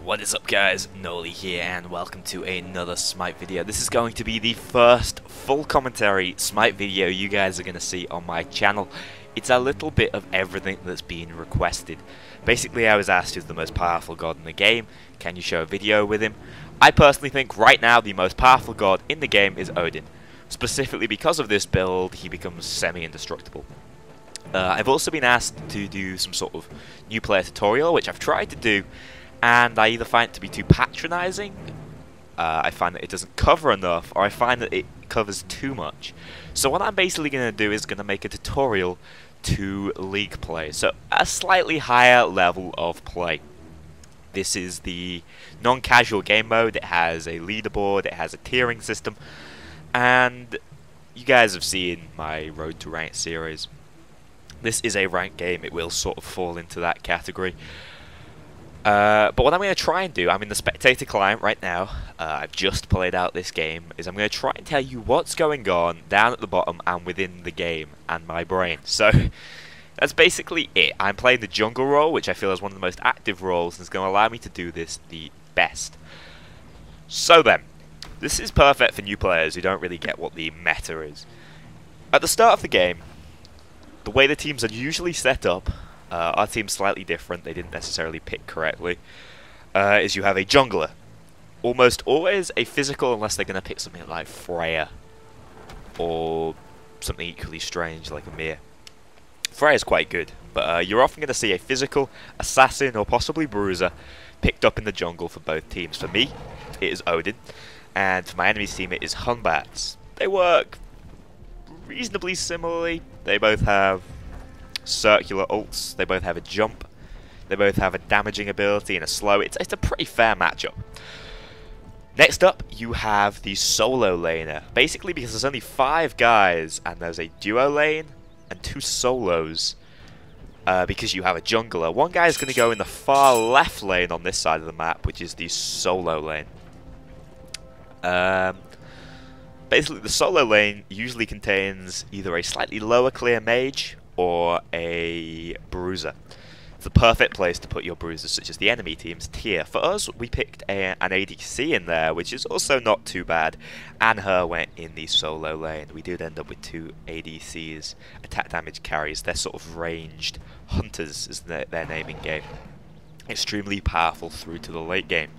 What is up guys, Noli here and welcome to another Smite video. This is going to be the first full commentary Smite video you guys are going to see on my channel. It's a little bit of everything that's been requested. Basically I was asked who's the most powerful god in the game, can you show a video with him? I personally think right now the most powerful god in the game is Odin. Specifically because of this build he becomes semi-indestructible. I've also been asked to do some sort of new player tutorial, which I've tried to do, and I either find it to be too patronizing, I find that it doesn't cover enough, or I find that it covers too much. So what I'm basically going to do is going to make a tutorial to League play, so a slightly higher level of play. This is the non-casual game mode. It has a leaderboard, it has a tiering system, and you guys have seen my Road to Rank series. This is a ranked game, it will sort of fall into that category. But what I'm going to try and do, I'm in the spectator client right now, I've just played out this game, is I'm going to try and tell you what's going on down at the bottom and within the game and my brain. So that's basically it. I'm playing the jungle role, which I feel is one of the most active roles and is going to allow me to do this the best. So then, this is perfect for new players who don't really get what the meta is. At the start of the game, the way the teams are usually set up, our team's slightly different, they didn't necessarily pick correctly, is you have a jungler. Almost always a physical, unless they're going to pick something like Freya, or something equally strange like a Mir. Freya's quite good, but you're often going to see a physical, assassin, or possibly bruiser picked up in the jungle for both teams. For me, it is Odin, and for my enemy's team it is Hunbats. They work reasonably similarly. They both have circular ults, they both have a jump, they both have a damaging ability and a slow. It's a pretty fair matchup. Next up, you have the solo laner. Basically, because there's only 5 guys and there's a duo lane and 2 solos, because you have a jungler. One guy is going to go in the far left lane on this side of the map, which is the solo lane. Basically, the solo lane usually contains either a slightly lower clear mage or a bruiser. It's the perfect place to put your bruisers, such as the enemy team's tier. For us, we picked an ADC in there, which is also not too bad, and her went in the solo lane. We did end up with 2 ADCs, attack damage carries. They're sort of ranged hunters, is their name in game. Extremely powerful through to the late game.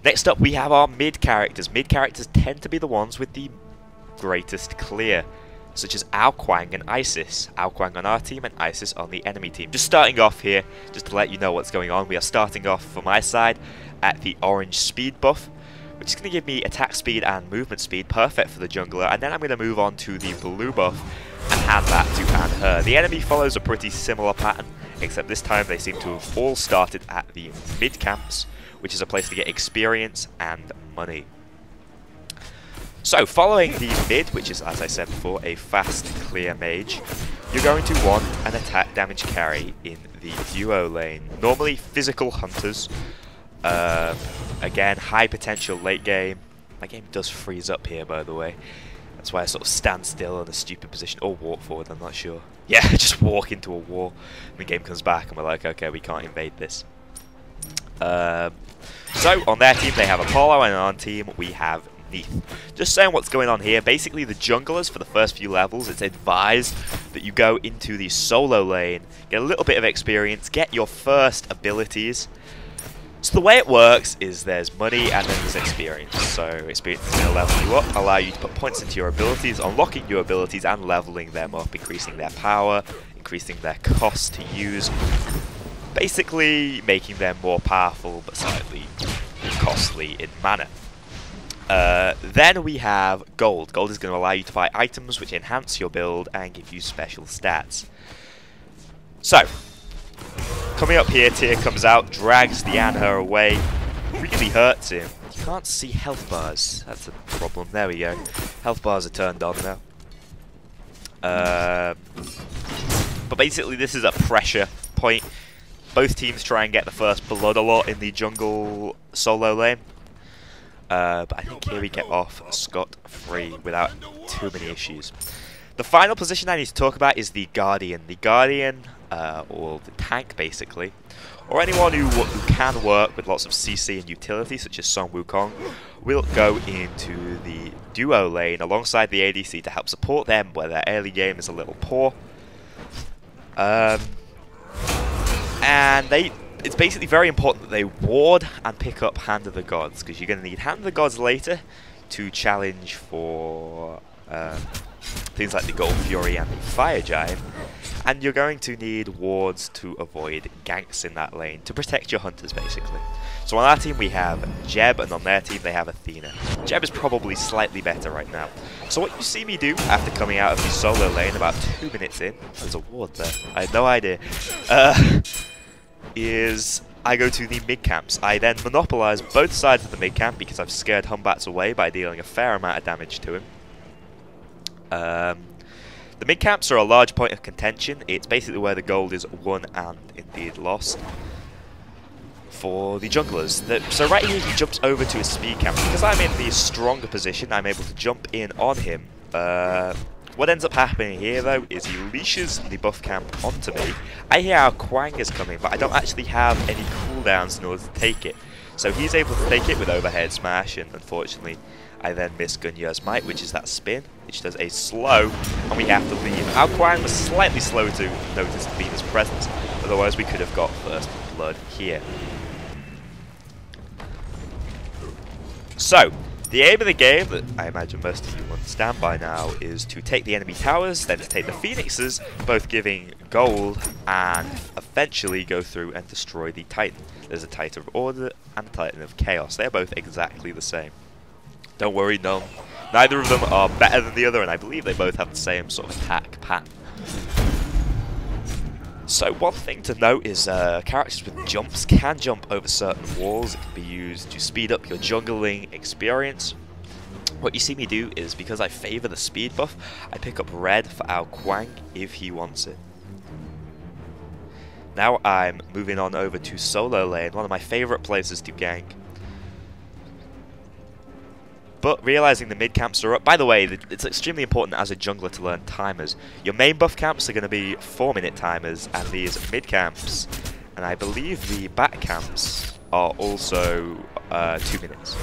Next up, we have our mid characters. Mid characters tend to be the ones with the greatest clear, such as Aokwang and Isis. Aokwang on our team and Isis on the enemy team. Just starting off here, just to let you know what's going on, we are starting off for my side at the orange speed buff, which is going to give me attack speed and movement speed, perfect for the jungler, and then I'm going to move on to the blue buff and hand that to Anher. The enemy follows a pretty similar pattern, except this time they seem to have all started at the mid camps, which is a place to get experience and money. So, following the mid, which is, as I said before, a fast, clear mage, you're going to want an attack damage carry in the duo lane. Normally, physical hunters. Again, high potential late game. My game does freeze up here, by the way. That's why I sort of stand still in a stupid position. Or walk forward, I'm not sure. Yeah, just walk into a wall. The game comes back and we're like, okay, we can't invade this. So, on their team they have Apollo, and on our team we have Neath. Just saying what's going on here, basically the junglers for the first few levels, it's advised that you go into the solo lane, get a little bit of experience, get your first abilities. So the way it works is there's money and then there's experience. So experience is going to level you up, allow you to put points into your abilities, unlocking your abilities and leveling them up, increasing their power, increasing their cost to use, basically making them more powerful but slightly costly in mana. Then we have gold. Gold is going to allow you to buy items which enhance your build and give you special stats. So, coming up here, Tyr comes out, drags the Anher away, really hurts him. You can't see health bars, that's a problem. There we go. Health bars are turned on now. But basically this is a pressure point. Both teams try and get the first blood a lot in the jungle solo lane. But I think here we get off scot-free without too many issues. The final position I need to talk about is the Guardian. The Guardian or the tank basically, or anyone who can work with lots of CC and utility such as Son Wukong, will go into the duo lane alongside the ADC to help support them where their early game is a little poor. And it's basically very important that they ward and pick up Hand of the Gods, because you're going to need Hand of the Gods later to challenge for things like the Gold Fury and the Fire Giant, and you're going to need wards to avoid ganks in that lane to protect your hunters basically. So on our team we have Jeb, and on their team they have Athena. Jeb is probably slightly better right now. So what you see me do after coming out of the solo lane about 2 minutes in, there's a ward there, I had no idea, is I go to the mid camps. I then monopolize both sides of the mid camp because I've scared Humbats away by dealing a fair amount of damage to him. The mid camps are a large point of contention. It's basically where the gold is won and indeed lost for the junglers. So right here he jumps over to his speed camp. Because I'm in the stronger position, I'm able to jump in on him. What ends up happening here though is he leashes the buff camp onto me. I hear our Quang is coming, but I don't actually have any cooldowns in order to take it. So he's able to take it with overhead smash, and unfortunately I then miss Gunyu's Smite, which is that spin, which does a slow, and we have to leave. Our Quang was slightly slow to notice Athena's presence, otherwise we could have got first blood here. So, the aim of the game, that I imagine most of you understand by now, is to take the enemy towers, then to take the phoenixes, both giving gold, and eventually go through and destroy the Titan. There's a Titan of Order and a Titan of Chaos. They are both exactly the same. Don't worry, neither of them are better than the other, and I believe they both have the same sort of attack pattern. So one thing to note is characters with jumps can jump over certain walls. It can be used to speed up your jungling experience. What you see me do is, because I favour the speed buff, I pick up red for our Quang if he wants it. Now I'm moving on over to solo lane, one of my favourite places to gank. But realising the mid camps are up, by the way, it's extremely important as a jungler to learn timers. Your main buff camps are going to be 4-minute timers, and these mid camps, and I believe the back camps, are also 2 minutes.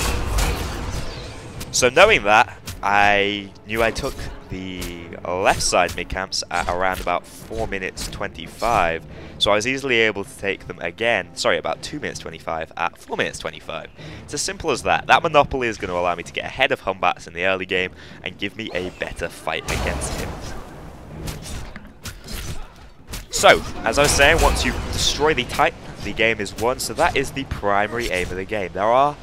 So knowing that, I knew I took the left side mid camps at around about 4 minutes 25, so I was easily able to take them again, sorry, about 2 minutes 25 at 4 minutes 25. It's as simple as that. That monopoly is going to allow me to get ahead of Humbats in the early game and give me a better fight against him. So, as I was saying, once you destroy the Titan, the game is won, so that is the primary aim of the game. There are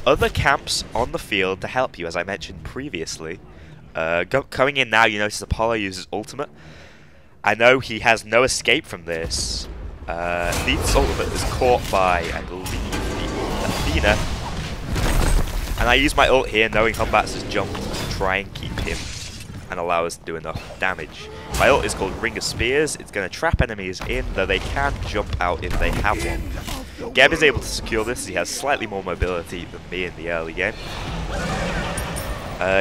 other camps on the field to help you, as I mentioned previously. Coming in now, you notice Apollo uses ultimate. I know he has no escape from this. Neith's ultimate is caught by, I believe, the Athena. And I use my ult here, knowing Humbats has jumped, to try and keep him and allow us to do enough damage. My ult is called Ring of Spears. It's going to trap enemies in, though they can jump out if they have one. Geb is able to secure this. He has slightly more mobility than me in the early game.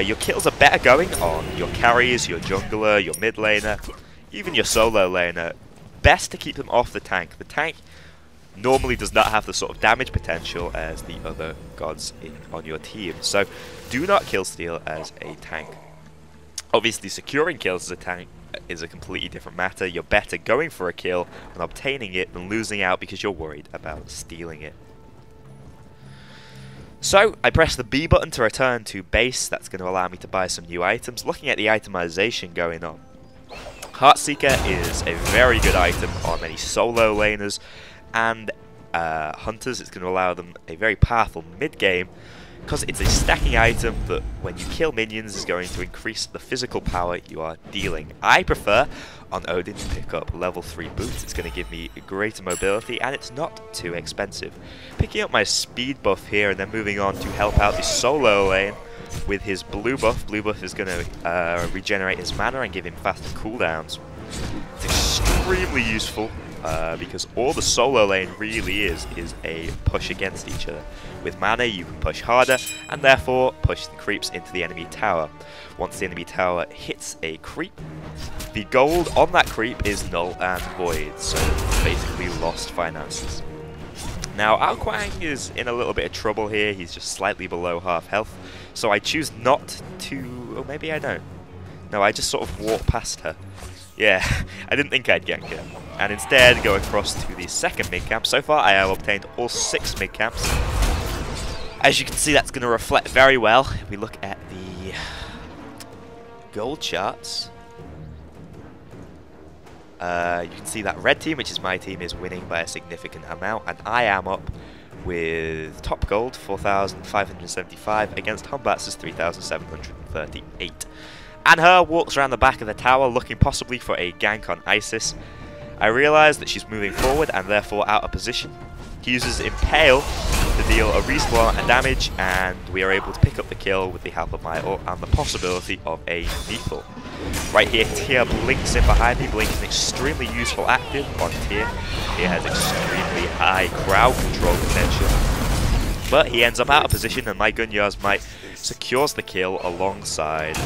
Your kills are better going on your carries, your jungler, your mid laner, even your solo laner. Best to keep them off the tank. The tank normally does not have the sort of damage potential as the other gods on your team, so do not kill steal as a tank. Obviously securing kills as a tank is a completely different matter. You're better going for a kill and obtaining it than losing out because you're worried about stealing it. So, I press the B button to return to base. That's going to allow me to buy some new items. Looking at the itemization going on, Heartseeker is a very good item on many solo laners and hunters. It's going to allow them a very powerful mid-game, because it's a stacking item that when you kill minions is going to increase the physical power you are dealing. I prefer on Odin to pick up level 3 boots. It's going to give me greater mobility and it's not too expensive. Picking up my speed buff here and then moving on to help out the solo lane with his blue buff. Blue buff is going to regenerate his mana and give him faster cooldowns. It's extremely useful because all the solo lane really is a push against each other. With mana you can push harder and therefore push the creeps into the enemy tower. Once the enemy tower hits a creep, the gold on that creep is null and void, so basically lost finances. Now Ao Kuang is in a little bit of trouble here, he's just slightly below half health, so I choose not to, or maybe I don't. No, I just sort of walk past her. Yeah, I didn't think I'd gank her. And instead go across to the second mid camp. So far I have obtained all 6 mid camps. As you can see, that's going to reflect very well if we look at the gold charts. You can see that red team, which is my team, is winning by a significant amount, and I am up with top gold 4,575 against Humbatz's 3,738. And her walks around the back of the tower looking possibly for a gank on Isis. I realise that she's moving forward and therefore out of position. He uses Impale to deal a respawn and damage, and we are able to pick up the kill with the help of my ult and the possibility of a lethal. Right here, Tyr blinks in behind me. Blink is an extremely useful active on Tyr. He has extremely high crowd control potential. But he ends up out of position, and my Gunyar's Might secures the kill alongside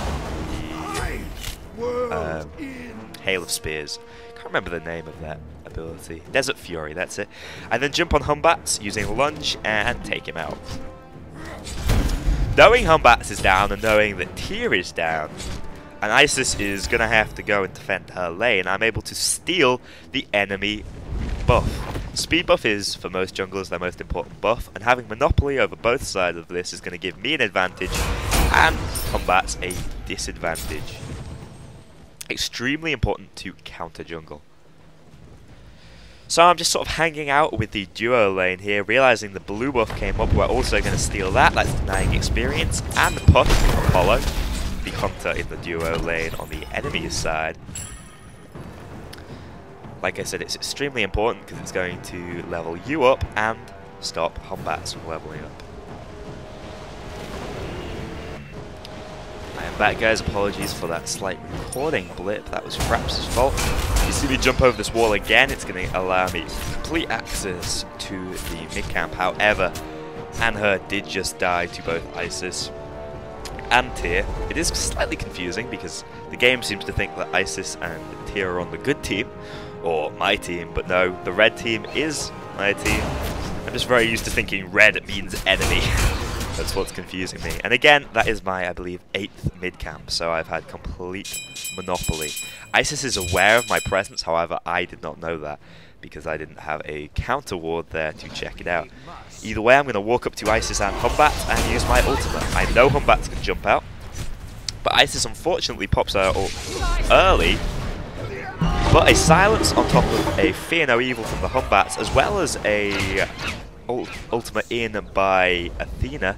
the Hail of Spears. Can't remember the name of that ability. Desert Fury, that's it. I then jump on Humbatz using Lunge and take him out. Knowing Humbatz is down and knowing that Tyr is down, and Isis is going to have to go and defend her lane, I'm able to steal the enemy buff. Speed buff is, for most junglers, their most important buff, and having monopoly over both sides of this is going to give me an advantage and Humbatz a disadvantage. Extremely important to counter jungle. So I'm just sort of hanging out with the duo lane here, realising the blue buff came up. We're also going to steal that. That's denying experience and push Apollo, the hunter in the duo lane on the enemy's side. Like I said, it's extremely important because it's going to level you up and stop Humbatz from leveling up. I am back, guys. Apologies for that slight recording blip. That was Fraps' fault. You see me jump over this wall again, it's going to allow me complete access to the mid-camp. However, Anher did just die to both Isis and Tyr. It is slightly confusing because the game seems to think that Isis and Tyr are on the good team, or my team, but no, the red team is my team. I'm just very used to thinking red means enemy. That's what's confusing me. And again, that is my, I believe, 8th mid-camp, so I've had complete monopoly. Isis is aware of my presence, however, I did not know that because I didn't have a counter ward there to check it out. Either way, I'm going to walk up to Isis and Humbatz and use my ultimate. I know Humbatz can jump out, but Isis unfortunately pops her ult early. But a silence on top of a Fear No Evil from the Humbatz, as well as a ultimate in by Athena.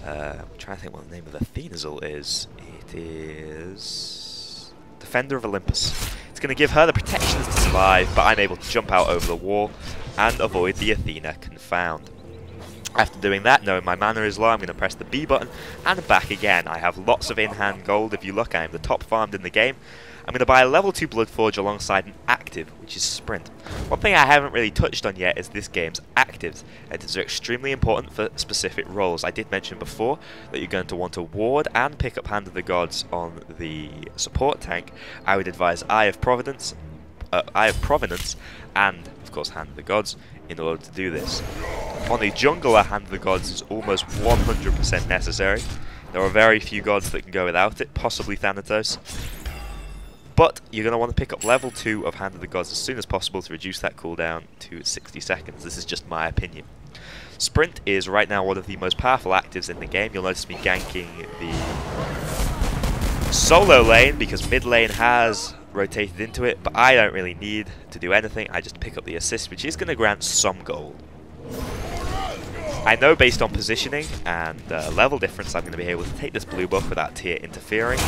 I'm trying to think what the name of Athena's ult is. It is Defender of Olympus. It's going to give her the protections to survive, but I'm able to jump out over the wall and avoid the Athena Confound. After doing that, knowing my mana is low, I'm going to press the B button and back again. I have lots of in-hand gold. If you look, I am the top farmed in the game. I'm going to buy a level 2 Bloodforge alongside an active, which is Sprint. One thing I haven't really touched on yet is this game's actives. Actives are extremely important for specific roles. I did mention before that you're going to want to ward and pick up Hand of the Gods on the support tank. I would advise Eye of Providence, and, of course, Hand of the Gods in order to do this. On the jungler, Hand of the Gods is almost 100% necessary. There are very few gods that can go without it, possibly Thanatos. But you're going to want to pick up level 2 of Hand of the Gods as soon as possible to reduce that cooldown to 60 seconds. This is just my opinion. Sprint is right now one of the most powerful actives in the game. You'll notice me ganking the solo lane because mid lane has rotated into it, but I don't really need to do anything. I just pick up the assist, which is going to grant some gold. I know based on positioning and level difference I'm going to be able to take this blue buff without Tyr interfering.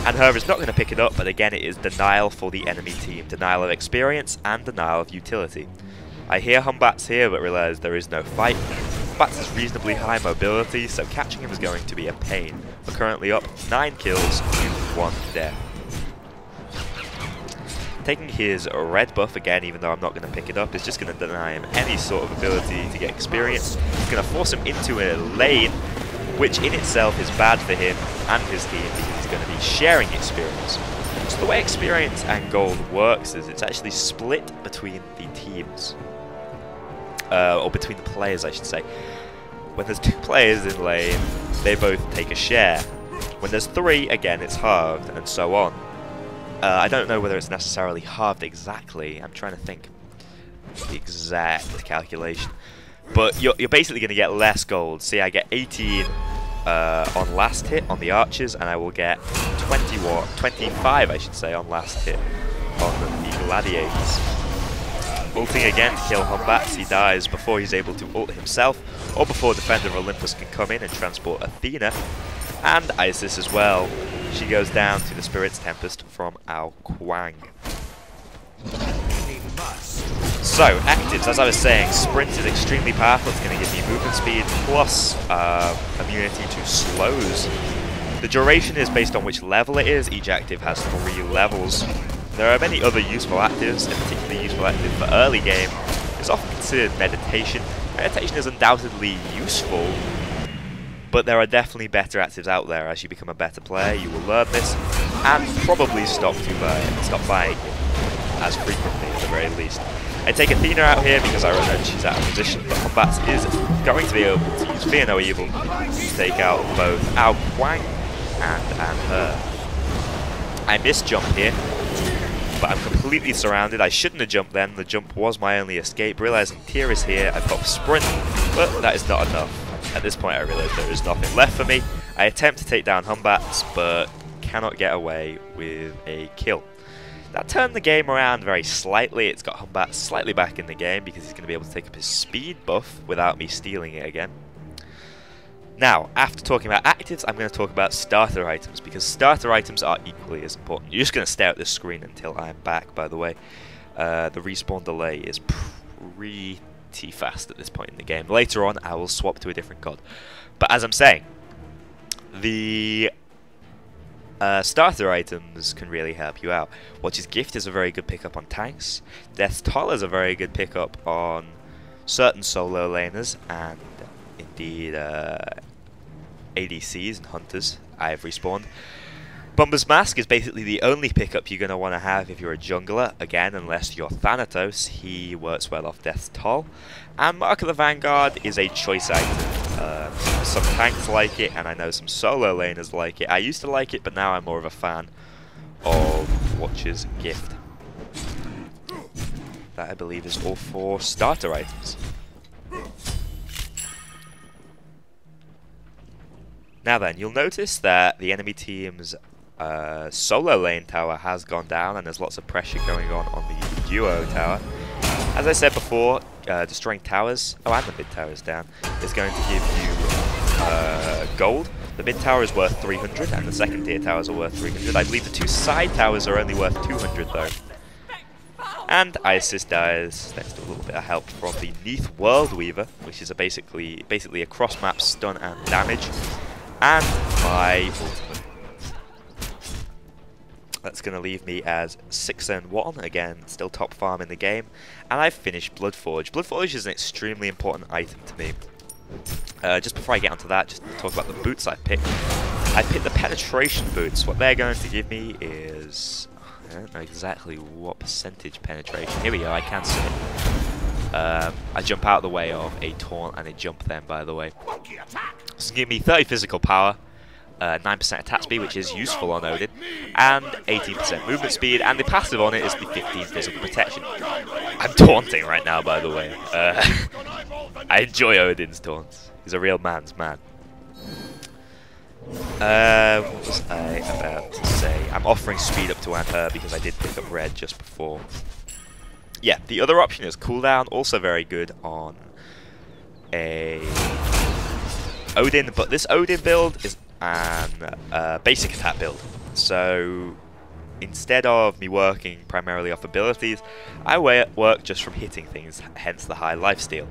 And her is not going to pick it up, but again it is denial for the enemy team. Denial of experience and denial of utility. I hear Humbatz here but realise there is no fight. Humbatz has reasonably high mobility, so catching him is going to be a pain. We're currently up 9 kills to 1 death. Taking his red buff again, even though I'm not going to pick it up, is just going to deny him any sort of ability to get experience. It's going to force him into a lane, which in itself is bad for him and his team because he's going to be sharing experience. So the way experience and gold works is it's actually split between the teams. Or between the players, I should say. When there's 2 players in lane, they both take a share. When there's 3, again, it's halved, and so on. I don't know whether it's necessarily halved exactly. I'm trying to think the exact calculation. But you're basically going to get less gold. See, I get 18 on last hit on the archers, and I will get 25, I should say, on last hit on the gladiators. Ulting again to kill Humbats. He dies before he's able to ult himself, or before Defender of Olympus can come in and transport Athena. And Isis as well. She goes down to the Spirit's Tempest from Ao Kuang. So, actives, as I was saying, Sprint is extremely powerful. It's going to give me movement speed plus immunity to slows. The duration is based on which level it is. Each active has 3 levels. There are many other useful actives. A particularly useful active for early game is often considered meditation. Meditation is undoubtedly useful, but there are definitely better actives out there. As you become a better player, you will learn this and probably stop buying it as frequently at the very least. I take Athena out here because I know she's out of position, but Humbats is going to be able to use Fear No Evil to take out both Ao Kuang and her. I missed jump here, but I'm completely surrounded. I shouldn't have jumped then. The jump was my only escape. Realizing Tyr is here, I pop Sprint, but that is not enough. At this point I realize there is nothing left for me. I attempt to take down Humbats, but cannot get away with a kill. That turned the game around very slightly. It's got Humbats slightly back in the game because he's going to be able to take up his speed buff without me stealing it again. Now, after talking about actives, I'm going to talk about starter items, because starter items are equally as important. You're just going to stare at this screen until I'm back, by the way. The respawn delay is pretty fast at this point in the game. Later on, I will swap to a different god. But as I'm saying, the starter items can really help you out. Watch's Gift is a very good pickup on tanks. Death's Toll is a very good pickup on certain solo laners, and indeed ADCs and hunters. I have respawned. Bumba's Mask is basically the only pickup you're going to want to have if you're a jungler, again, unless you're Thanatos. He works well off Death's Toll. And Mark of the Vanguard is a choice item. Some tanks like it, and I know some solo laners like it. I used to like it, but now I'm more of a fan of Watcher's Gift. That, I believe, is all for starter items. Now then, you'll notice that the enemy team's solo lane tower has gone down, and there's lots of pressure going on the duo tower. As I said before, destroying towers, and the mid tower is down, is going to give you gold. The mid tower is worth 300, and the second tier towers are worth 300. I believe the 2 side towers are only worth 200 though. And Isis dies thanks to a little bit of help from the Neath Worldweaver, which is basically a cross-map stun and damage, and my ultimate. That's going to leave me as 6-1, again, still top farm in the game, and I've finished Bloodforge. Bloodforge is an extremely important item to me. Just before I get onto that, just to talk about the boots I picked. I picked the penetration boots. What they're going to give me is, I don't know exactly what percentage penetration. Here we go, I can see it. I jump out of the way of a taunt, and it jumped them, by the way. This will give me 30 physical power, 9% attack speed, which is useful on Odin, and 18% movement speed, and the passive on it is the 15 physical protection. I'm taunting right now, by the way. I enjoy Odin's taunts. He's a real man's man. What was I about to say? I'm offering speed up to Anher because I did pick up red just before. Yeah, the other option is cooldown, also very good on a Odin, but this Odin build is an basic attack build. So instead of me working primarily off abilities, I work just from hitting things, hence the high lifesteal.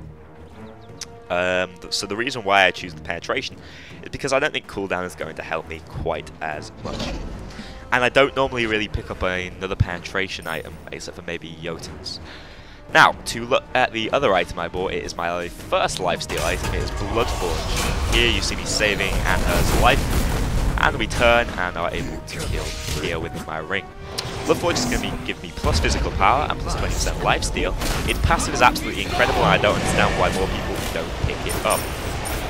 So the reason why I choose the penetration is because I don't think cooldown is going to help me quite as much. And I don't normally really pick up another penetration item, except for maybe Jotun's. Now, to look at the other item I bought, it is my first lifesteal item, it is Bloodforge. Here you see me saving Anher's life, and we turn and are able to kill here within my ring. Bloodforge is going to give me plus physical power and plus 20% lifesteal. Its passive is absolutely incredible, and I don't understand why more people don't pick it up.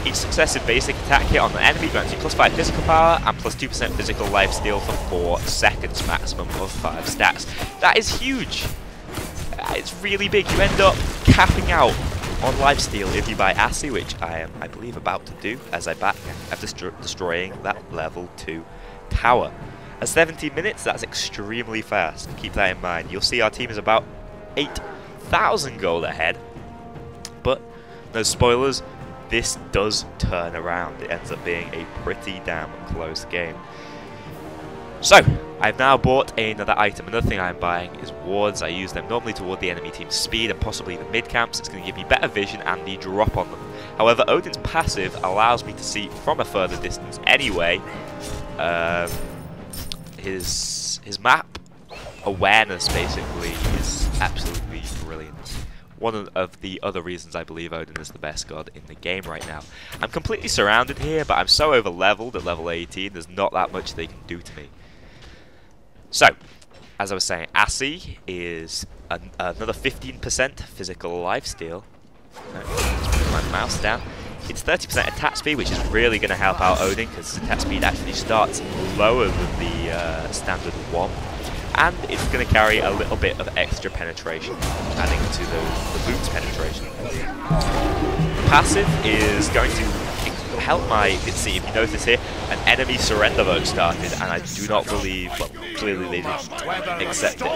Each successive basic attack hit on the enemy grants you plus 5 physical power and plus 2% physical lifesteal for 4 seconds, maximum of 5 stacks. That is huge! It's really big. You end up capping out on lifesteal if you buy Assy, which I am, I believe, about to do as I back after destroying that level 2 tower. At 17 minutes, that's extremely fast. Keep that in mind. You'll see our team is about 8,000 gold ahead, but no spoilers, this does turn around. It ends up being a pretty damn close game. So, I've now bought another item. Another thing I'm buying is wards. I use them normally toward the enemy team's speed and possibly the mid camps. It's going to give me better vision and the drop on them. However, Odin's passive allows me to see from a further distance anyway. His map awareness basically is absolutely brilliant. One of the other reasons I believe Odin is the best god in the game right now. I'm completely surrounded here, but I'm so over leveled at level 18, there's not that much they can do to me. So, as I was saying, Assy is another 15% physical lifesteal. Let's put my mouse down. It's 30% attack speed, which is really going to help out Odin, because his attack speed actually starts lower than the standard 1. And it's going to carry a little bit of extra penetration, adding to the boots penetration. Passive is going to help my, let's see if you notice here, an enemy surrender vote started, and I do not believe, well, clearly they didn't accept it.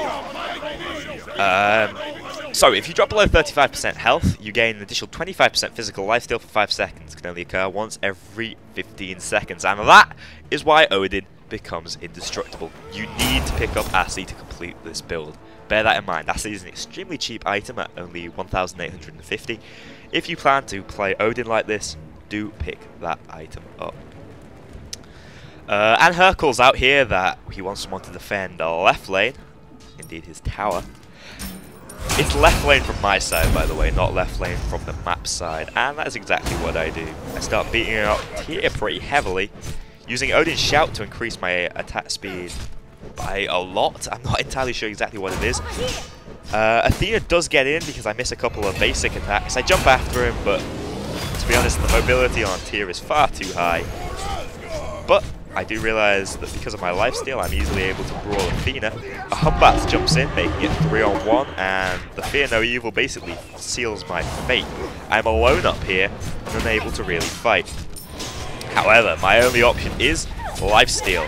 So if you drop below 35% health, you gain an additional 25% physical lifesteal for 5 seconds. It can only occur once every 15 seconds, and that is why Odin becomes indestructible. You need to pick up Assy to complete this build. Bear that in mind. Assy is an extremely cheap item at only 1,850. If you plan to play Odin like this, do pick that item up. And Her calls out here that he wants someone to defend left lane, indeed his tower. It's left lane from my side, by the way, not left lane from the map side, and that is exactly what I do. I start beating it up here pretty heavily, using Odin's shout to increase my attack speed by a lot. I'm not entirely sure exactly what it is. Athena does get in because I miss a couple of basic attacks. I jump after him, but to be honest, the mobility on tier is far too high. But I do realise that because of my lifesteal, I'm easily able to brawl Athena. A Humbat jumps in, making it 3-on-1, and the Fear No Evil basically seals my fate. I'm alone up here and unable to really fight. However, my only option is lifesteal.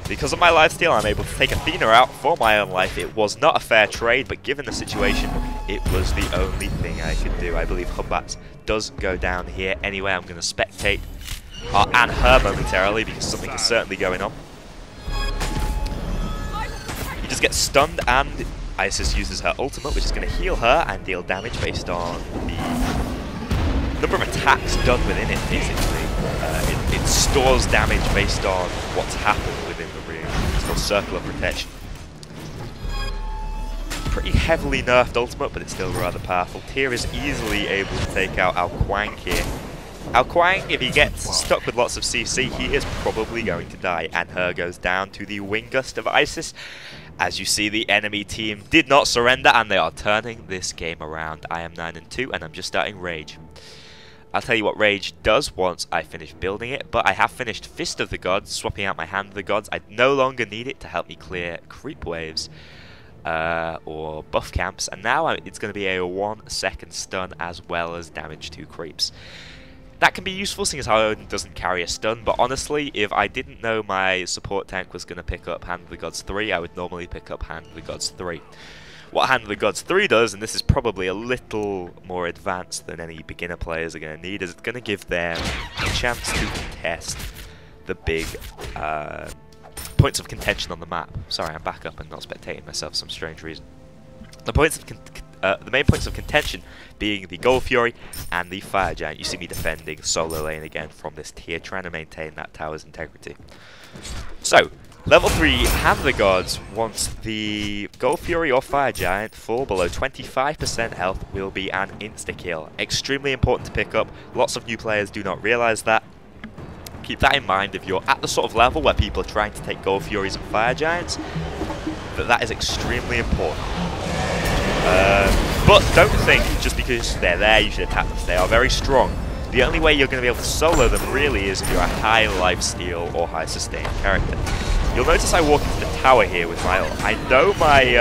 Because of my lifesteal, I'm able to take Athena out for my own life. It was not a fair trade, but given the situation, it was the only thing I could do. I believe Humbat does go down here anyway. I'm going to spectate and Her momentarily, because something is certainly going on. He just gets stunned, and Isis uses her ultimate, which is going to heal her and deal damage based on the number of attacks done within it, basically. It stores damage based on what's happened within the room. It's called Circle of Protection. Pretty heavily nerfed ultimate, but it's still rather powerful. Tyr is easily able to take out Ao Kuang here. Ao Kuang, if he gets stuck with lots of CC, he is probably going to die, and Her goes down to the Wing Gust of Isis. As you see, the enemy team did not surrender, and they are turning this game around. I am 9-2, and I'm just starting Rage. I'll tell you what Rage does once I finish building it, but I have finished Fist of the Gods, swapping out my Hand of the Gods. I no longer need it to help me clear creep waves or buff camps, and now it's going to be a 1-second stun as well as damage to creeps. That can be useful, seeing as how Odin doesn't carry a stun, but honestly, if I didn't know my support tank was going to pick up Hand of the Gods 3, I would normally pick up Hand of the Gods 3. What Hand of the Gods 3 does, and this is probably a little more advanced than any beginner players are going to need, is it's going to give them a chance to contest the big points of contention on the map. Sorry, I'm back up and not spectating myself for some strange reason. The main points of contention being the Gold Fury and the Fire Giant. You see me defending solo lane again from this tier, trying to maintain that tower's integrity. So, Level 3 Hammer Gods, once the Gold Fury or Fire Giant fall below 25% health, will be an insta-kill. Extremely important to pick up. Lots of new players do not realise that. Keep that in mind if you're at the sort of level where people are trying to take Gold Furies and Fire Giants, that is extremely important. But don't think just because they're there you should attack them. They are very strong. The only way you're going to be able to solo them really is if you're a high lifesteal or high sustain character. You'll notice I walk into the tower here with my ult. I know my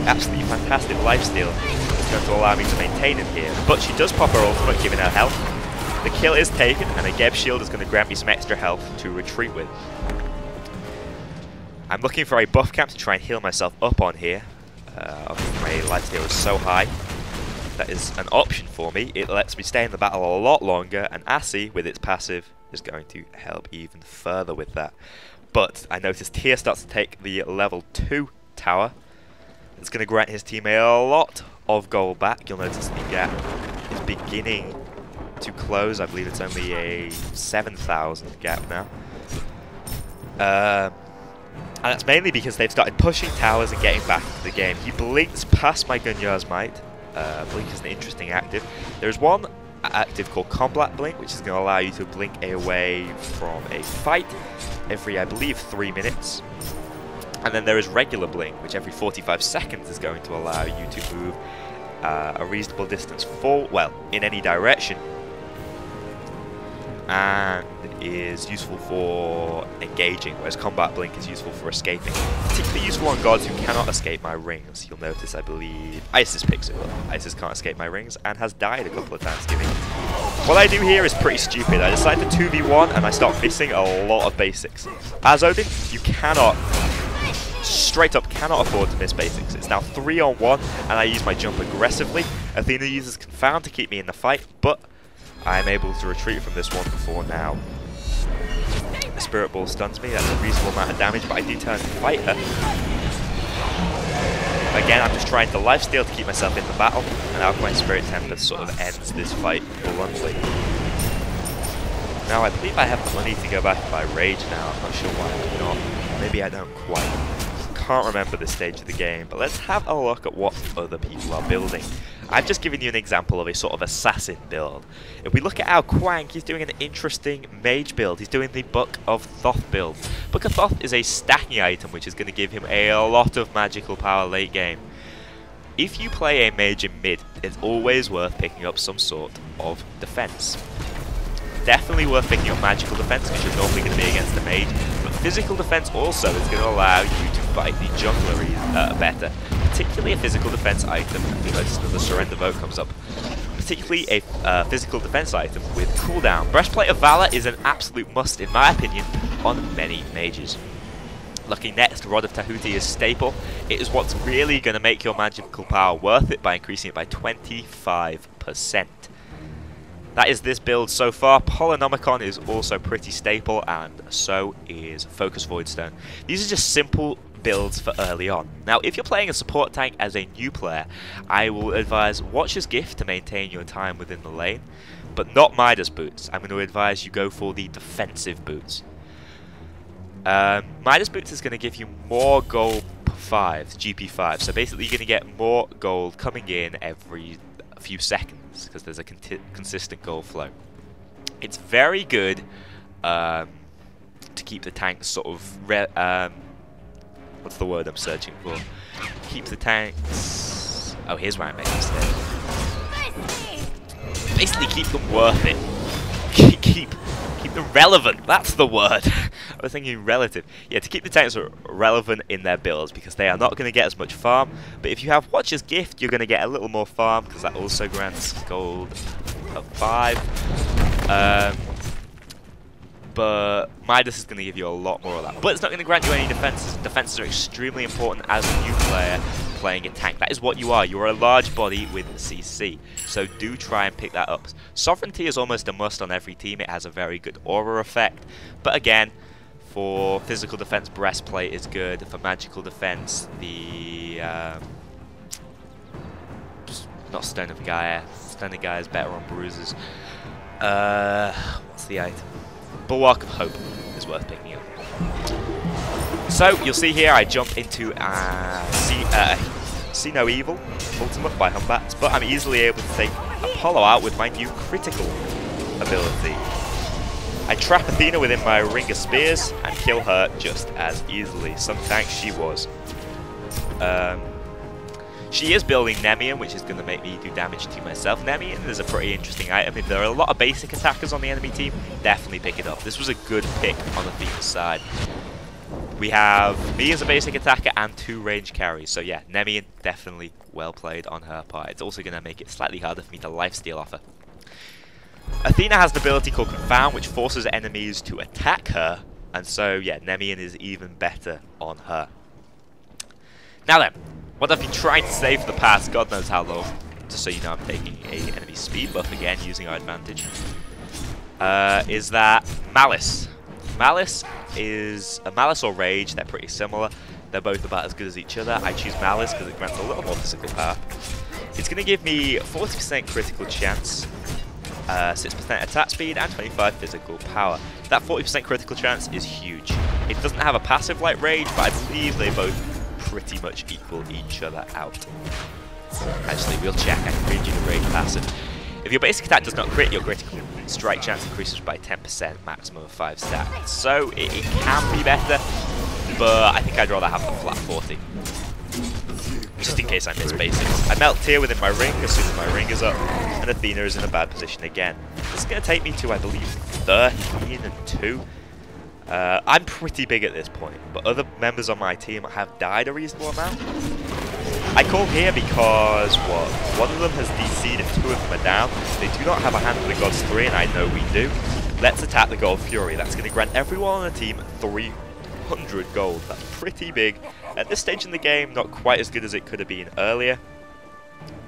absolutely fantastic lifesteal is going to allow me to maintain it here, but she does pop her ultimate, giving her health. The kill is taken, and a Geb shield is going to grant me some extra health to retreat with. I'm looking for a buff camp to try and heal myself up on here. My lifesteal is so high. That is an option for me. It lets me stay in the battle a lot longer, and Assy, with its passive, is going to help even further with that. But I noticed Tyr starts to take the level 2 tower. It's going to grant his team a lot of gold back. You'll notice the gap is beginning to close. I believe it's only a 7,000 gap now. And that's mainly because they've started pushing towers and getting back into the game. He blinks past my Gunyar's Might. Blink is an interesting active. There's one active called Combat Blink, which is going to allow you to blink away from a fight every, I believe, 3 minutes. And then there is regular blink, which every 45 seconds is going to allow you to move a reasonable distance in any direction, and is useful for engaging, whereas Combat Blink is useful for escaping. Particularly useful on gods who cannot escape my rings. You'll notice, I believe, Isis picks it up. Isis can't escape my rings and has died a couple of times giving. What I do here is pretty stupid. I decide to 2v1 and I start missing a lot of basics. As Odin, you cannot, straight up cannot afford to miss basics. It's now 3-on-1 and I use my jump aggressively. Athena uses Confound to keep me in the fight, but I'm able to retreat from this one before now. The Spirit Ball stuns me, that's a reasonable amount of damage, but I do turn to fight her. Again, I'm just trying to lifesteal to keep myself in the battle, and Alkaline Spirit Temper sort of ends this fight bluntly. Now, I believe I have the money to go back if I rage now. I'm not sure why I'm not. Maybe I don't quite. Can't remember this stage of the game, but let's have a look at what other people are building. I've just given you an example of a sort of assassin build. If we look at our Quank, he's doing an interesting mage build. He's doing the Book of Thoth build. Book of Thoth is a stacking item which is going to give him a lot of magical power late game. If you play a mage in mid, it's always worth picking up some sort of defense. Definitely worth picking up magical defense because you're normally going to be against the mage, but physical defense also is going to allow you to fight the jungler better. Particularly a physical defense item. You'll notice that the surrender vote comes up. Particularly a physical defense item with cooldown. Breastplate of Valor is an absolute must, in my opinion, on many mages. Looking next, Rod of Tahuti is staple. It is what's really going to make your magical power worth it by increasing it by 25%. That is this build so far. Polynomicon is also pretty staple, and so is Focus Voidstone. These are just simple builds for early on. Now, if you're playing a support tank as a new player, I will advise Watcher's Gift to maintain your time within the lane, but not Midas Boots. I'm going to advise you go for the defensive boots. Midas Boots is going to give you more gold 5s, GP5, so basically you're going to get more gold coming in every few seconds because there's a consistent gold flow. It's very good to keep the tanks sort of what's the word I'm searching for? Keep the tanks... Oh, here's where I make a mistake. Basically keep them worth it. keep them relevant, that's the word. I was thinking relative. Yeah, to keep the tanks relevant in their builds because they are not going to get as much farm. But if you have Watcher's Gift, you're going to get a little more farm because that also grants gold of 5. But Midas is going to give you a lot more of that. But it's not going to grant you any defenses. Defenses are extremely important as a new player playing a tank. That is what you are. You are a large body with CC. So do try and pick that up. Sovereignty is almost a must on every team. It has a very good aura effect. But again, for physical defense, Breastplate is good. For magical defense, the... not Stone of Gaia. Stone of Gaia is better on bruises. What's the item? Bulwark of Hope is worth picking up. So you'll see here I jump into See No Evil ultimate by Humbats, but I'm easily able to take Apollo out with my new critical ability. I trap Athena within my ring of spears and kill her just as easily. Some tank she was. She is building Nemean, which is going to make me do damage to myself. Nemean is a pretty interesting item. If there are a lot of basic attackers on the enemy team, definitely pick it up. This was a good pick on Athena's side. We have me as a basic attacker and 2 range carries. So yeah, Nemean definitely well played on her part. It's also going to make it slightly harder for me to lifesteal off her. Athena has an ability called Confound, which forces enemies to attack her. And so yeah, Nemean is even better on her. Now then, what I've been trying to say for the past God knows how long, just so you know I'm taking a enemy speed buff again using our advantage, is that Malice. Malice is a Malice or Rage, they're pretty similar. They're both about as good as each other. I choose Malice because it grants a little more physical power. It's going to give me 40% critical chance, 6% attack speed, and 25 physical power. That 40% critical chance is huge. It doesn't have a passive like Rage, but I believe they both pretty much equal each other out. Actually, we'll check. I can read you the Rage passive. If your basic attack does not crit, your critical strike chance increases by 10%, maximum of 5 stacks. So it can be better, but I think I'd rather have the flat 40. Just in case I miss basics. I melt Tear within my ring as soon as my ring is up, and Athena is in a bad position again. This is going to take me to, I believe, 13 and 2. I'm pretty big at this point, but other members on my team have died a reasonable amount. I call here because, what, one of them has DC'd and 2 of them are down. They do not have a Hand of the Gods 3, and I know we do. Let's attack the Gold Fury. That's going to grant everyone on the team 300 gold. That's pretty big. At this stage in the game, not quite as good as it could have been earlier.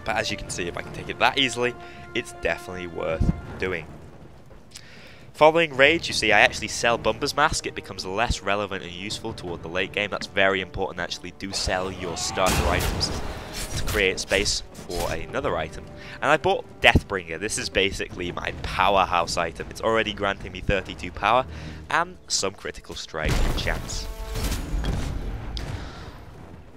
But as you can see, if I can take it that easily, it's definitely worth doing. Following Rage, you see I actually sell Bumper's Mask. It becomes less relevant and useful toward the late game. That's very important. Actually, do sell your starter items to create space for another item. And I bought Deathbringer. This is basically my powerhouse item. It's already granting me 32 power and some critical strike chance.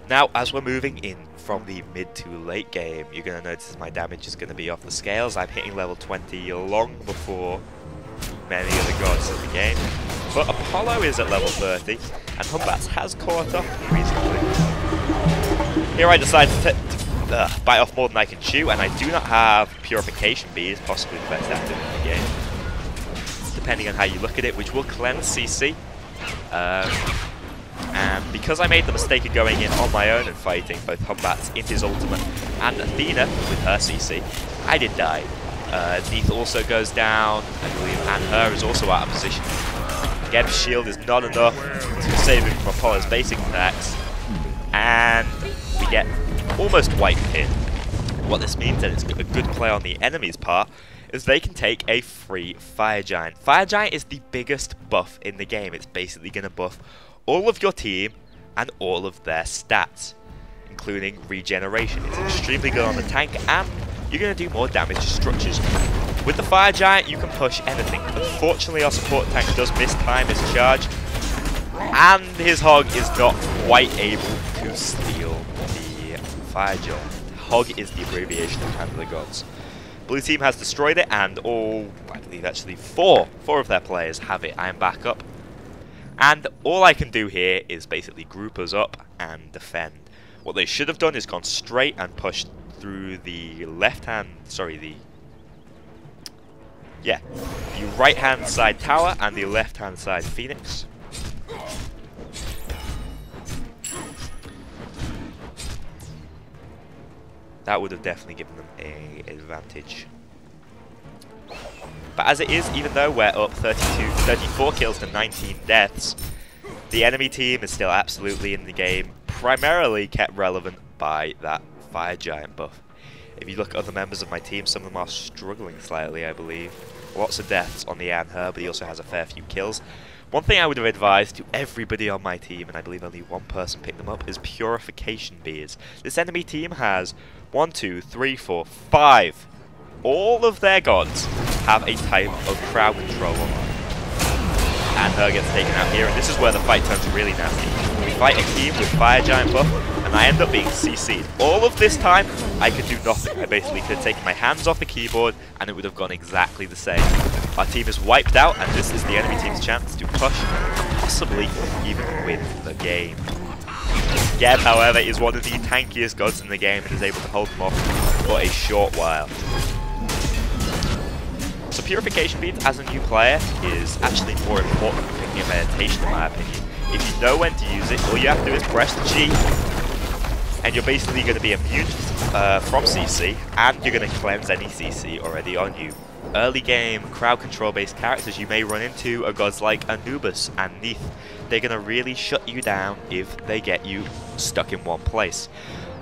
Now, as we're moving in from the mid to late game, you're going to notice my damage is going to be off the scales. I'm hitting level 20 long before many of the gods of the game, but Apollo is at level 30 and Humbats has caught up recently. Here I decide to bite off more than I can chew, and I do not have Purification Beads, possibly the best active in the game, depending on how you look at it, which will cleanse CC. And because I made the mistake of going in on my own and fighting both Humbats in his ultimate and Athena with her CC, I did die. Neath also goes down, I believe, and her is also out of position. Again, shield is not enough to save him from Apollo's basic attacks, and we get almost wiped here. What this means, and it's a good play on the enemy's part, is they can take a free Fire Giant. Fire Giant is the biggest buff in the game. It's basically going to buff all of your team and all of their stats, including regeneration. It's extremely good on the tank, and you're going to do more damage to structures. With the Fire Giant, you can push anything. Unfortunately, our support tank does mistime his charge, and his Hog is not quite able to steal the Fire Giant. Hog is the abbreviation of Hand of the Gods. Blue team has destroyed it, and all, I believe actually four of their players have it. I am back up. And all I can do here is basically group us up and defend. What they should have done is gone straight and pushed through the right hand side tower and the left hand side Phoenix. That would have definitely given them an advantage. But as it is, even though we're up 34 kills to 19 deaths, the enemy team is still absolutely in the game, primarily kept relevant by that Fire Giant buff. If you look at other members of my team, some of them are struggling slightly, I believe. Lots of deaths on the Anher, but he also has a fair few kills. One thing I would have advised to everybody on my team, and I believe only one person picked them up, is Purification Beers. This enemy team has 1, 2, 3, 4, 5. All of their gods have a type of crowd control on. And her gets taken out here, and this is where the fight turns really nasty. fight a team with Fire Giant buff, and I end up being CC'd. All of this time, I could do nothing. I basically could have taken my hands off the keyboard, and it would have gone exactly the same. Our team is wiped out, and this is the enemy team's chance to push, and possibly even win the game. Geb, however, is one of the tankiest gods in the game and is able to hold them off for a short while. So purification beads as a new player is actually more important than picking a meditation in my opinion. If you know when to use it, all you have to do is press G, and you're basically going to be immune from CC, and you're going to cleanse any CC already on you. Early game crowd control based characters you may run into are gods like Anubis and Neith. They're going to really shut you down if they get you stuck in one place.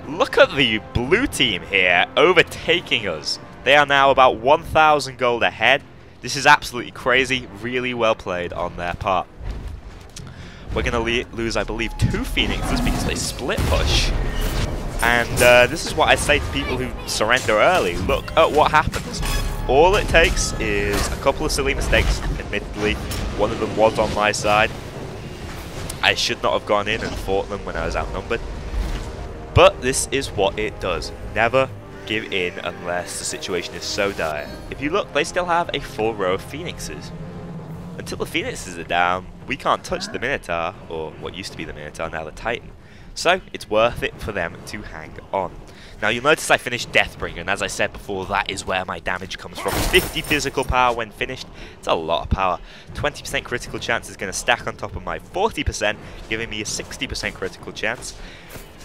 Look at the blue team here overtaking us. They are now about 1,000 gold ahead. This is absolutely crazy. Really well played on their part. We're going to lose, I believe, 2 Phoenixes because they split push. And this is what I say to people who surrender early. Look at what happens. All it takes is a couple of silly mistakes. Admittedly, one of them was on my side. I should not have gone in and fought them when I was outnumbered. But this is what it does. Never give in unless the situation is so dire. If you look, they still have a full row of Phoenixes. Until the Phoenixes are down, we can't touch the Minotaur, or what used to be the Minotaur, now the Titan. So it's worth it for them to hang on. Now you'll notice I finished Deathbringer, and as I said before, that is where my damage comes from. 50 physical power when finished. It's a lot of power. 20% critical chance is going to stack on top of my 40%, giving me a 60% critical chance.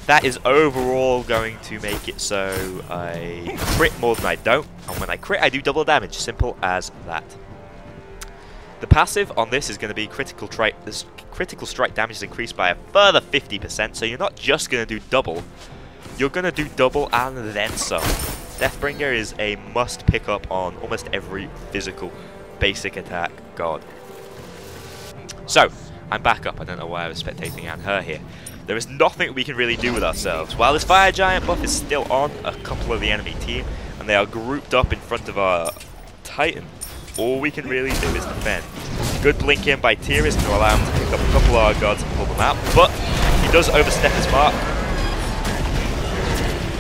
That is overall going to make it so I crit more than I don't, and when I crit I do double damage, simple as that. The passive on this is going to be critical strike. This critical strike damage is increased by a further 50%, so you're not just going to do double, you're going to do double and then some. Deathbringer is a must pick up on almost every physical basic attack god. So, I'm back up. I don't know why I was spectating her here. There is nothing we can really do with ourselves. While this Fire Giant buff is still on a couple of the enemy team, and they are grouped up in front of our Titan, all we can really do is defend. Good blink in by Tyr is going to allow him to pick up a couple of our gods and pull them out, but he does overstep his mark.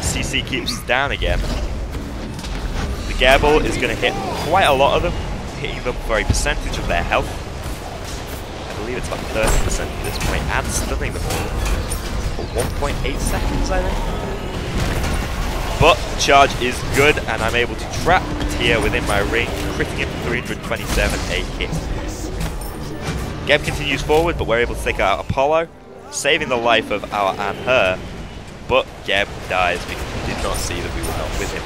CC keeps down again. The Gable is going to hit quite a lot of them, hitting them for a percentage of their health. I believe it's about 30% at this point, and stunning them all for 1.8 seconds, I think. But the charge is good, and I'm able to trap Tyr within my ring, critting him for 327 a hit. Geb continues forward, but we're able to take out Apollo, saving the life of our and her. But Geb dies because we did not see that we were not with him.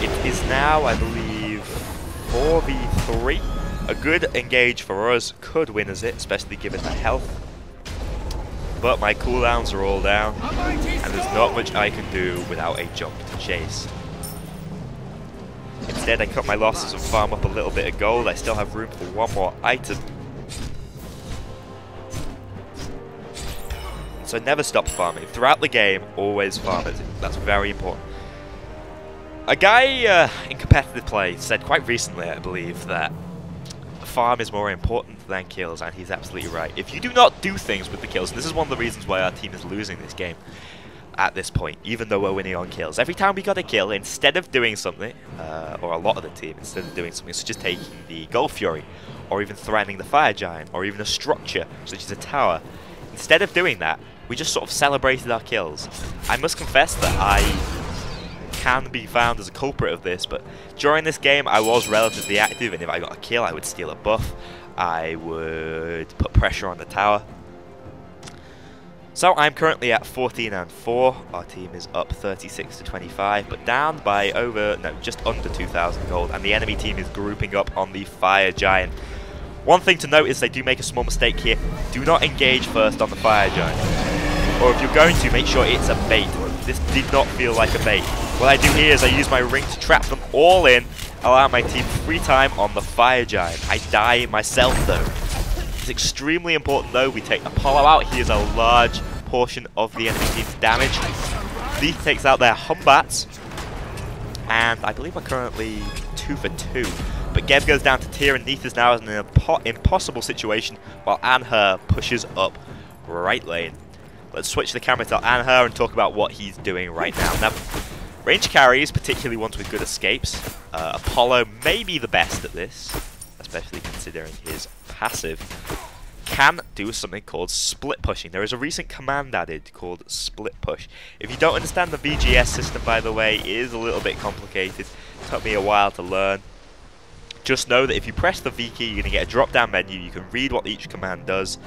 It is now, I believe, 4v3. A good engage for us could win us it, especially given the health. But my cooldowns are all down, and there's not much I can do without a jump to chase. Instead, I cut my losses and farm up a little bit of gold. I still have room for one more item. So never stop farming. Throughout the game, always farm it. That's very important. A guy in competitive play said quite recently, I believe, that farm is more important than kills, and he's absolutely right. If you do not do things with the kills, and this is one of the reasons why our team is losing this game at this point, even though we're winning on kills. Every time we got a kill, instead of doing something, or a lot of the team, instead of doing something such as taking the Gold Fury, or even threatening the Fire Giant, or even a structure, such as a tower, instead of doing that, we just sort of celebrated our kills. I must confess that I can be found as a culprit of this, but during this game I was relatively active, and if I got a kill I would steal a buff, I would put pressure on the tower. So I'm currently at 14 and 4, our team is up 36 to 25, but down by just under 2,000 gold, and the enemy team is grouping up on the Fire Giant. One thing to note is they do make a small mistake here. Do not engage first on the Fire Giant, or if you're going to, make sure it's a bait. This did not feel like a bait. What I do here is I use my ring to trap them all in, allow my team free time on the Fire Giant. I die myself though. It's extremely important though we take Apollo out. He is a large portion of the enemy team's damage. Neith takes out their Humbats, and I believe we're currently 2 for 2. But Geb goes down to Tyr, and Neith is now in an impossible situation while Anher pushes up right lane. Let's switch the camera to Anher and talk about what he's doing right now. Now, range carries, particularly ones with good escapes. Apollo may be the best at this, especially considering his passive, can do something called split pushing. There is a recent command added called split push. If you don't understand the VGS system, by the way, it is a little bit complicated. It took me a while to learn. Just know that if you press the V key, you're going to get a drop-down menu. You can read what each command does,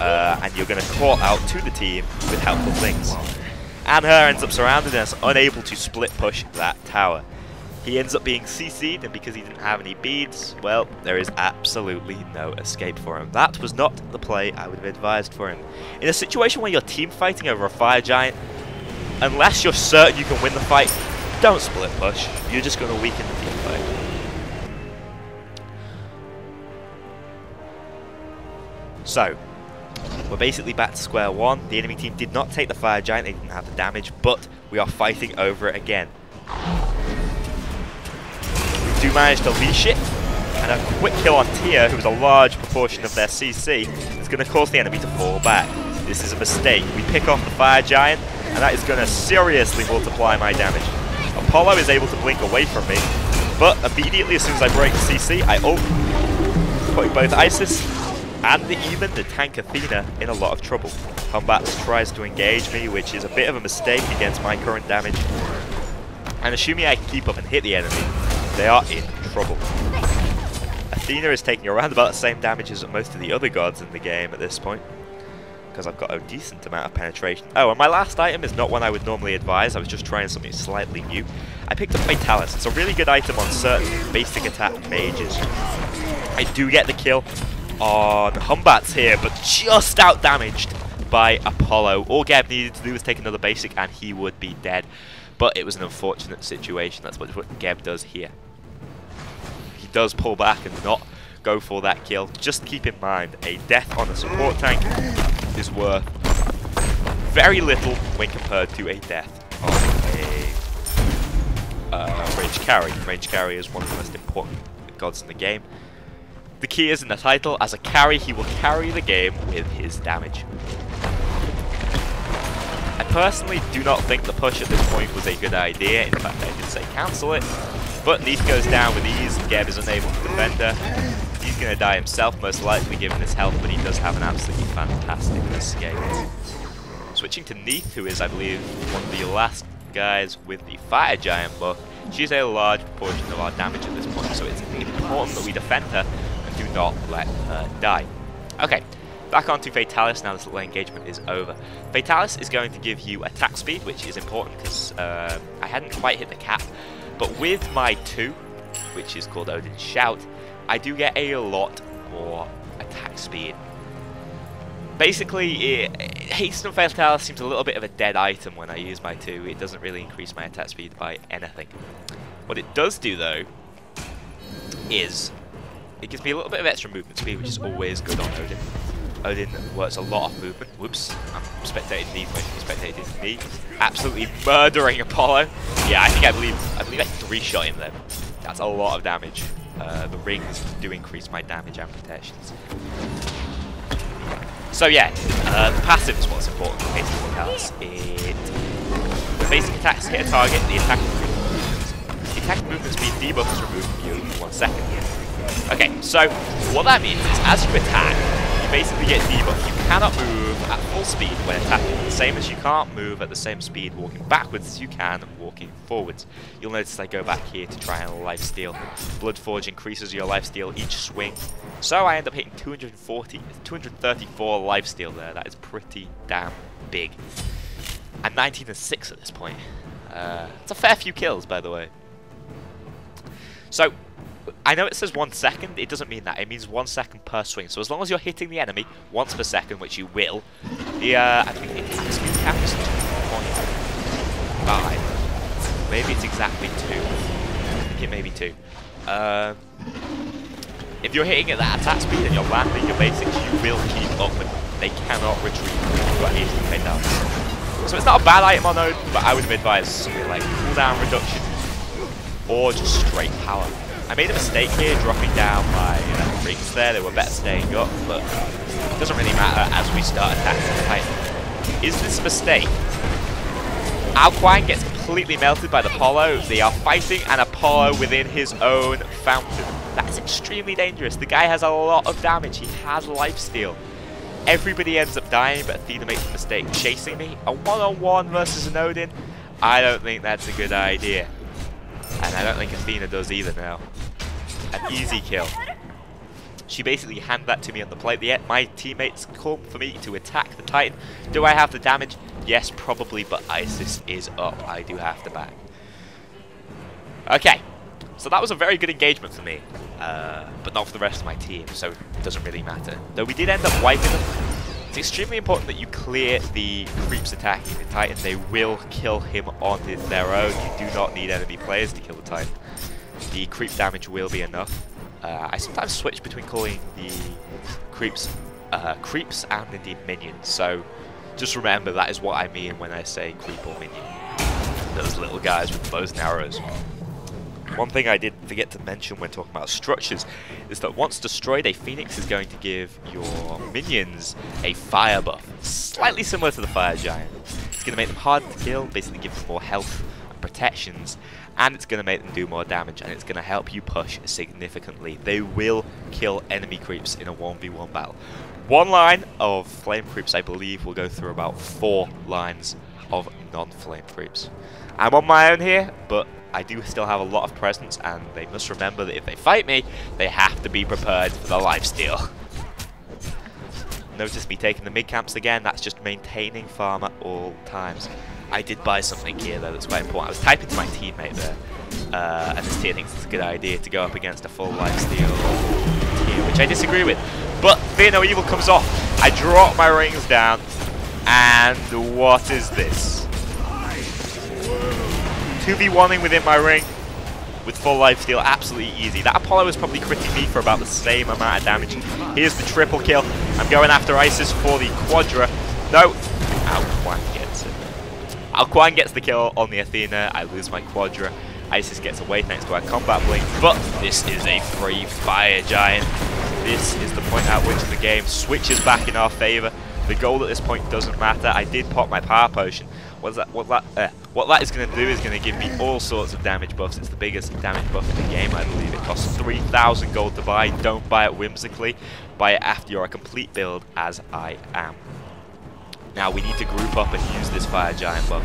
and you're going to call out to the team with helpful things. Anher ends up surrounded and is unable to split push that tower. He ends up being CC'd, and because he didn't have any beads, well, there is absolutely no escape for him. That was not the play I would have advised for him. In a situation where you're team fighting over a fire giant, unless you're certain you can win the fight, don't split push. You're just going to weaken the team fight. So, we're basically back to square one. The enemy team did not take the fire giant, they didn't have the damage, but we are fighting over it again. We do manage to leash it, and a quick kill on Tia, who is a large proportion of their CC, is going to cause the enemy to fall back. This is a mistake. We pick off the fire giant, and that is going to seriously multiply my damage. Apollo is able to blink away from me, but immediately as soon as I break the CC, I ult, putting both Isis and even the tank Athena in a lot of trouble. Combat tries to engage me, which is a bit of a mistake against my current damage. And assuming I can keep up and hit the enemy, they are in trouble. Athena is taking around about the same damage as most of the other gods in the game at this point, because I've got a decent amount of penetration. Oh, and my last item is not one I would normally advise. I was just trying something slightly new. I picked up Vitalis. It's a really good item on certain basic attack mages. I do get the kill on Humbats here, but just out damaged by Apollo. All Geb needed to do was take another basic and he would be dead. But it was an unfortunate situation. That's what Geb does here. He does pull back and not go for that kill. Just keep in mind, a death on a support tank is worth very little when compared to a death on a range carry. Range carry is one of the most important gods in the game. The key is in the title. As a carry, he will carry the game with his damage. I personally do not think the push at this point was a good idea. In fact, I did say cancel it. But Neith goes down with ease, and Geb is unable to defend her. He's going to die himself, most likely, given his health, but he does have an absolutely fantastic escape. Switching to Neith, who is, I believe, one of the last guys with the Fire Giant buff. She's a large proportion of our damage at this point, so it's important that we defend her and do not let her die. Okay, back onto Vitalis now this little engagement is over. Vitalis is going to give you attack speed, which is important because I hadn't quite hit the cap. But with my 2, which is called Odin's Shout, I do get a lot more attack speed. Basically, Hasten and Vitalis seems a little bit of a dead item when I use my 2. It doesn't really increase my attack speed by anything. What it does do, though, is it gives me a little bit of extra movement speed, which is always good on Odin. Odin works a lot of movement. Whoops, I'm spectating Neith when she's spectating me. Absolutely murdering Apollo. Yeah, I believe I 3-shot him then. That's a lot of damage. The rings do increase my damage and protections. So yeah, the passive is what's important for Hasten Vitalis. The basic attacks hit a target, the attack movement speed debuff is removed from you for 1 second. Okay, so what that means is as you attack, you basically get debuff. You cannot move at full speed when attacking, the same as you can't move at the same speed walking backwards as you can walking forwards. You'll notice I go back here to try and lifesteal. Bloodforge increases your lifesteal each swing. So I end up hitting 234 lifesteal there. That is pretty damn big. I'm 19 and 6 at this point. It's a fair few kills, by the way. So, I know it says 1 second, it doesn't mean that, it means 1 second per swing. So as long as you're hitting the enemy once per second, which you will, I think the attack speed cap is 2.5. Maybe it's exactly 2. I think it may be 2. If you're hitting at that attack speed and you're landing your basics, you will keep up and they cannot retreat. You are instantly down. So it's not a bad item on Odin, but I would have advised something like cooldown reduction or just straight power. I made a mistake here dropping down my rings there. They were better staying up, but it doesn't really matter as we start attacking the Titan. Is this a mistake? Alquine gets completely melted by the Apollo. They are fighting an Apollo within his own fountain. That's extremely dangerous. The guy has a lot of damage. He has lifesteal. Everybody ends up dying, but Athena makes a mistake chasing me. A one-on-one versus an Odin? I don't think that's a good idea. And I don't think Athena does either now. An easy kill. She basically handed that to me on the plate. My teammates call for me to attack the Titan. Do I have the damage? Yes, probably, but Isis is up. I do have to back. Okay, so that was a very good engagement for me, but not for the rest of my team, so it doesn't really matter. Though we did end up wiping them. It's extremely important that you clear the creeps attacking the Titan. They will kill him on their own. You do not need enemy players to kill the Titan. The creep damage will be enough. I sometimes switch between calling the creeps and indeed minions, so just remember that is what I mean when I say creep or minion. Those little guys with bows and arrows. One thing I did forget to mention when talking about structures is that once destroyed, a Phoenix is going to give your minions a fire buff, slightly similar to the Fire Giant. It's going to make them hard to kill, basically give them more health and protections, and it's going to make them do more damage, and it's going to help you push significantly. They will kill enemy creeps in a 1v1 battle. One line of flame creeps, I believe, will go through about 4 lines of non-flame creeps. I'm on my own here, but I do still have a lot of presence, and they must remember that if they fight me, they have to be prepared for the lifesteal. Notice me taking the mid camps again. That's just maintaining farm at all times. I did buy something here though that's quite important. I was typing to my teammate there, and this tier thinks it's a good idea to go up against a full lifesteal tier, which I disagree with. But Fear No Evil comes off. I drop my rings down, and what is this? 2v1ing within my ring with full lifesteal, absolutely easy. That Apollo is probably critting me for about the same amount of damage. Here's the triple kill. I'm going after Isis for the Quadra. No, Alquine gets it. Alquine gets the kill on the Athena. I lose my Quadra. Isis gets away thanks to our combat blink, but this is a free Fire Giant. This is the point at which the game switches back in our favor. The gold at this point doesn't matter. I did pop my power potion. What that is going to do is going to give me all sorts of damage buffs. It's the biggest damage buff in the game, I believe. It costs 3,000 gold to buy. Don't buy it whimsically. Buy it after you're a complete build, as I am. Now we need to group up and use this Fire Giant buff.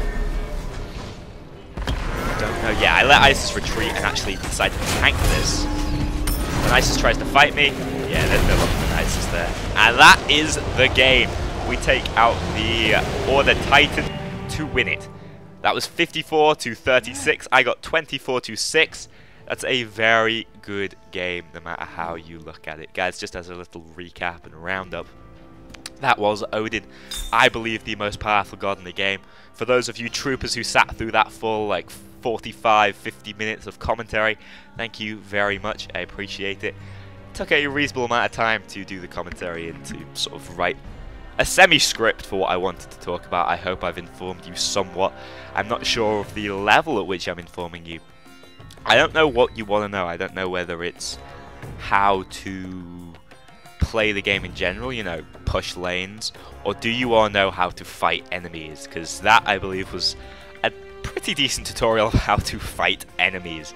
Don't know. Yeah, I let Isis retreat and actually decide to tank this. When Isis tries to fight me, yeah, there's no love for Isis there. And that is the game. We take out the Order Titan to win it. That was 54-36. I got 24-6. That's a very good game, no matter how you look at it. Guys, just as a little recap and roundup, that was Odin, I believe the most powerful god in the game. For those of you troopers who sat through that full, like, 45-50 minutes of commentary, thank you very much. I appreciate it. It took a reasonable amount of time to do the commentary and to sort of write a semi-script for what I wanted to talk about. I hope I've informed you somewhat. I'm not sure of the level at which I'm informing you. I don't know what you want to know. I don't know whether it's how to play the game in general, you know, push lanes, or do you want to know how to fight enemies? Because that, I believe, was a pretty decent tutorial of how to fight enemies.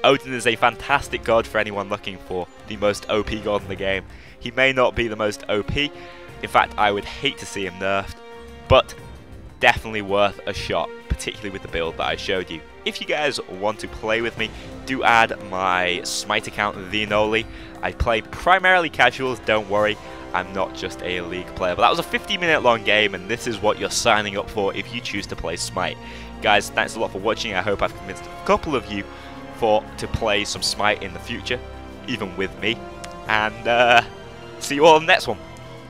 Odin is a fantastic god for anyone looking for the most OP god in the game. He may not be the most OP. In fact, I would hate to see him nerfed, but definitely worth a shot, particularly with the build that I showed you. If you guys want to play with me, do add my Smite account, the Anoli. I play primarily casuals, don't worry, I'm not just a league player. But that was a 50-minute long game, and this is what you're signing up for if you choose to play Smite. Guys, thanks a lot for watching. I hope I've convinced a couple of you to play some Smite in the future, even with me. And see you all in the next one.